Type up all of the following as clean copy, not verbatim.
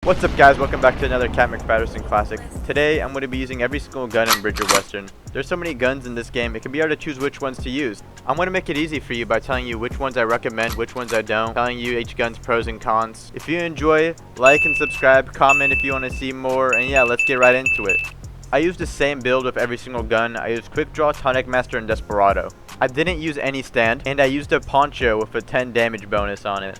What's up guys, welcome back to another Cat McPatterson Classic. Today I'm going to be using every single gun in Bridger Western. There's so many guns in this game, it can be hard to choose which ones to use. I'm going to make it easy for you by telling you which ones I recommend, which ones I don't, telling you each gun's pros and cons. If you enjoy, like and subscribe, comment if you want to see more, and yeah, let's get right into it. I used the same build with every single gun. I used Quick Draw, Tonic Master, and Desperado. I didn't use any stand, and I used a poncho with a 10 damage bonus on it.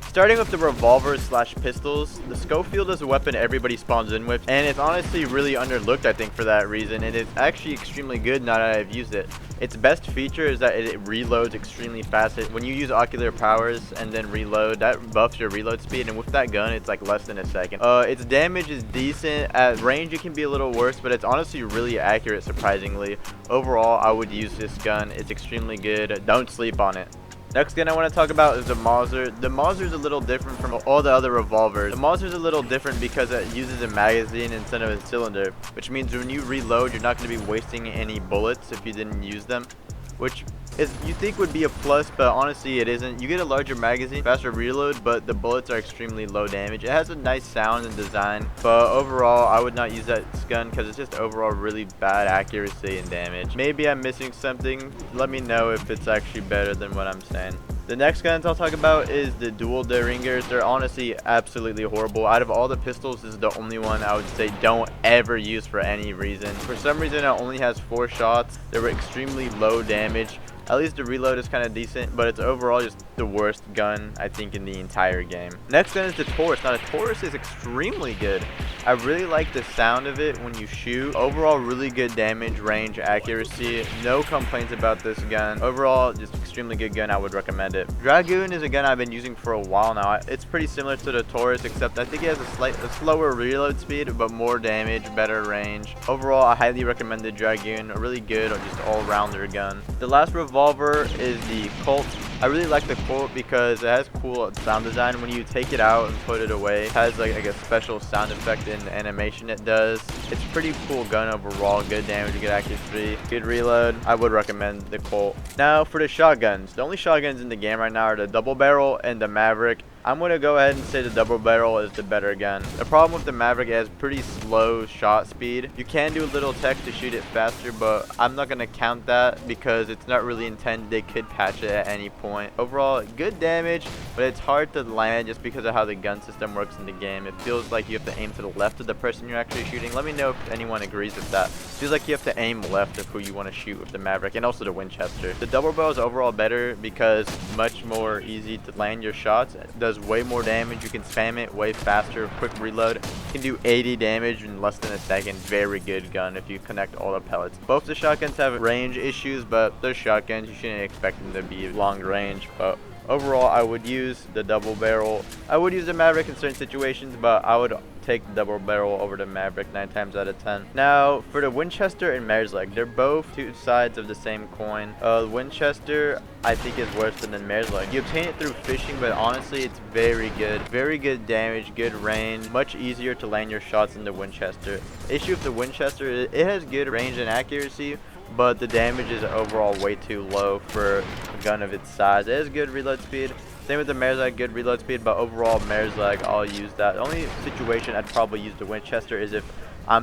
Starting with the revolvers slash pistols, the Schofield is a weapon everybody spawns in with, and it's honestly really underlooked I think for that reason, and it's actually extremely good now that I've used it. Its best feature is that it reloads extremely fast. When you use ocular powers and then reload, that buffs your reload speed, and with that gun it's like less than a second. Its damage is decent. At range it can be a little worse, but it's honestly really accurate surprisingly. Overall I would use this gun, it's extremely good, don't sleep on it. Next gun I want to talk about is the Mauser. The Mauser is a little different from all the other revolvers. The Mauser is a little different because it uses a magazine instead of a cylinder, which means when you reload, you're not going to be wasting any bullets if you didn't use them, which is you think would be a plus, but honestly it isn't. You get a larger magazine, faster reload, but the bullets are extremely low damage. It has a nice sound and design, but overall I would not use that gun because it's just overall really bad accuracy and damage. Maybe I'm missing something. Let me know if it's actually better than what I'm saying. The next guns I'll talk about is the dual derringers. They're honestly absolutely horrible. Out of all the pistols, this is the only one I would say don't ever use for any reason. For some reason it only has 4 shots. They were extremely low damage. At least the reload is kind of decent, but it's overall just the worst gun I think in the entire game. Next gun is the Taurus. Now the Taurus is extremely good. I really like the sound of it when you shoot. Overall really good damage, range, accuracy. No complaints about this gun. Overall just extremely good gun, I would recommend it. Dragoon is a gun I've been using for a while now. It's pretty similar to the Taurus, except I think it has a slower reload speed, but more damage, better range. Overall I highly recommend the Dragoon. A really good or just all-rounder gun. The last revolver is the Colt. I really like the Colt because it has cool sound design. When you take it out and put it away, it has like a special sound effect in the animation it does. It's a pretty cool gun overall. Good damage, good accuracy, good reload. I would recommend the Colt. Now for the shotguns. The only shotguns in the game right now are the double barrel and the Maverick. I'm going to go ahead and say the double barrel is the better gun. The problem with the Maverick is pretty slow shot speed. You can do a little tech to shoot it faster, but I'm not going to count that because it's not really intended. They could patch it at any point. Overall, good damage, but it's hard to land just because of how the gun system works in the game. It feels like you have to aim to the left of the person you're actually shooting. Let me know if anyone agrees with that. It feels like you have to aim left of who you want to shoot with the Maverick, and also the Winchester. The double barrel is overall better because much more easy to land your shots. It does way more damage. You can spam it way faster, quick reload. You can do 80 damage in less than a second. Very good gun if you connect all the pellets. Both the shotguns have range issues, but they're shotguns. You shouldn't expect them to be long range, but overall I would use the double barrel. I would use the Maverick in certain situations, but I would take the double barrel over the Maverick 9 times out of 10. Now for the Winchester and Mare's leg, they're both two sides of the same coin. Winchester I think is worse than the Mare's leg. You obtain it through fishing, but honestly it's very good damage, good range, much easier to land your shots than the Winchester. Issue with the Winchester, it has good range and accuracy, but the damage is overall way too low for a gun of its size. It has good reload speed. Same with the Mare's leg, good reload speed, but overall Mare's leg, I'll use that. The only situation I'd probably use the Winchester is if I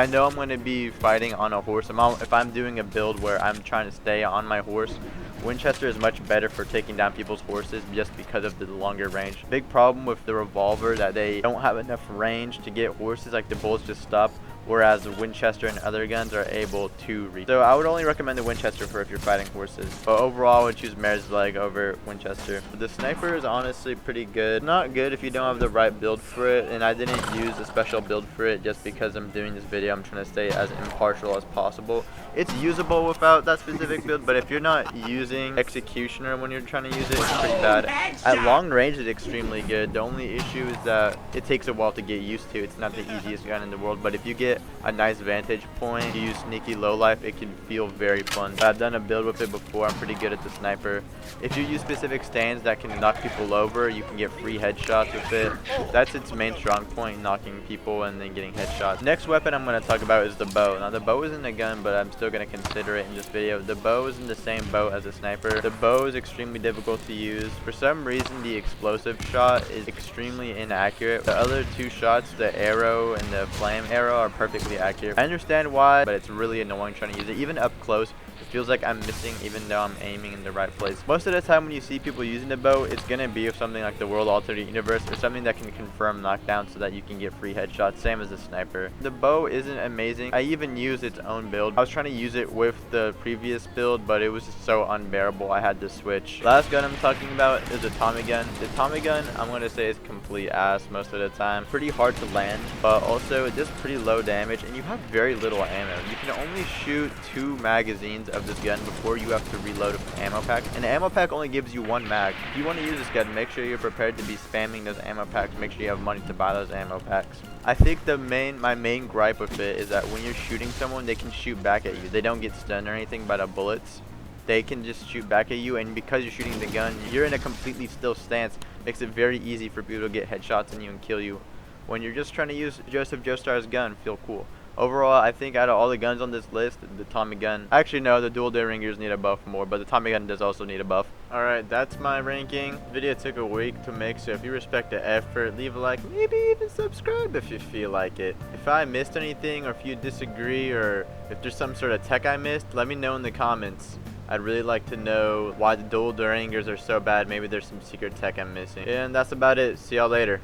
know I'm going to be fighting on a horse, if I'm doing a build where I'm trying to stay on my horse. Winchester is much better for taking down people's horses just because of the longer range. Big problem with the revolver that they don't have enough range to get horses, like the bullets just stop, whereas the Winchester and other guns are able to reach. So I would only recommend the Winchester for if you're fighting horses, but overall I would choose Mare's leg over Winchester. The sniper is honestly pretty good. Not good if you don't have the right build for it, and I didn't use a special build for it just because I'm doing this video. I'm trying to stay as impartial as possible. It's usable without that specific build, but if you're not using Executioner when you're trying to use it, it's pretty bad. At long range it's extremely good. The only issue is that it takes a while to get used to. It's not the easiest gun in the world, but if you get get a nice vantage point, you use sneaky low life, it can feel very fun. I've done a build with it before. I'm pretty good at the sniper. If you use specific stands that can knock people over, you can get free headshots with it. That's its main strong point, knocking people and then getting headshots. Next weapon I'm going to talk about is the bow. Now the bow isn't a gun, but I'm still going to consider it in this video. The bow is in the same boat as a sniper. The bow is extremely difficult to use. For some reason the explosive shot is extremely inaccurate. The other two shots, the arrow and the flame arrow, are perfectly accurate. I understand why, but it's really annoying trying to use it. Even up close, it feels like I'm missing even though I'm aiming in the right place. Most of the time when you see people using the bow, it's going to be with something like the World Alternate Universe or something that can confirm knockdown so that you can get free headshots, same as the sniper. The bow isn't amazing. I even use its own build. I was trying to use it with the previous build, but it was just so unbearable I had to switch. Last gun I'm talking about is the Tommy gun. The Tommy gun, I'm going to say, is complete ass most of the time. Pretty hard to land, but also it does pretty low damage and you have very little ammo. You can only shoot 2 magazines of this gun before you have to reload an ammo pack, and the ammo pack only gives you 1 mag. If you want to use this gun, make sure you're prepared to be spamming those ammo packs. Make sure you have money to buy those ammo packs. I think my main gripe with it is that when you're shooting someone, they can shoot back at you. They don't get stunned or anything by the bullets. They can just shoot back at you, and because you're shooting the gun, you're in a completely still stance. Makes it very easy for people to get headshots on you and kill you. When you're just trying to use Joseph Joestar's gun, feel cool. Overall, I think out of all the guns on this list, the Tommy gun, actually no, the dual derringers need a buff more, but the Tommy gun does also need a buff. Alright, that's my ranking. The video took a week to make, so if you respect the effort, leave a like, maybe even subscribe if you feel like it. If I missed anything, or if you disagree, or if there's some sort of tech I missed, let me know in the comments. I'd really like to know why the dual derringers are so bad. Maybe there's some secret tech I'm missing. And that's about it. See y'all later.